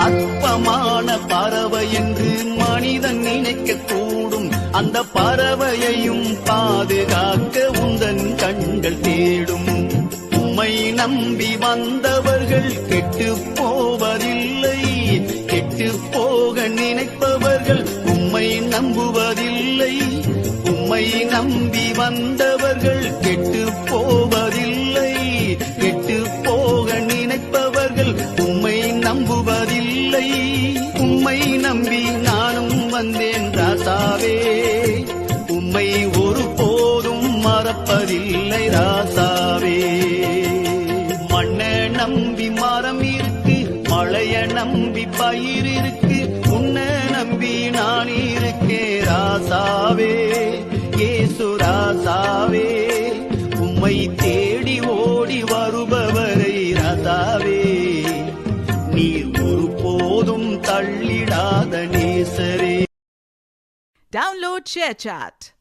அற்பமான பறவை என்று மனிதன் நினைக்க கூடும். அந்த பறவையையும் பாதுகாக்க உந்தன் கண்கள் தேடும். உம்மை நம்பி வந்தவர்கள் கெட்டு போவதில்லை. கெட்டு போக நினைப்பவர்கள் உம்மை நம்புவதில்லை. உம்மை நம்பி வந்தவர்கள் கெட்டு போவதில்லை. கெட்டு போக நினைப்பவர்கள் உம்மை நம்புவதில்லை. உம்மை நம்பி நானும் வந்தேன் ராசாவே. உம்மை ஒருபோதும் மறப்பதில்லை ராசாவே. மண்ண நம்பி மரம் இருக்கு, மழைய நம்பி பயிர் இருக்கு. உன்னை நம்பி நான் இருக்கேன் ராசாவே. இயேசு ராசாவே, உம்மை தேடி ஓடி வருபவரை ராசாவே. நீர் ஒருபோதும் தள்ளிடாத நேசரே. Download ShareChat.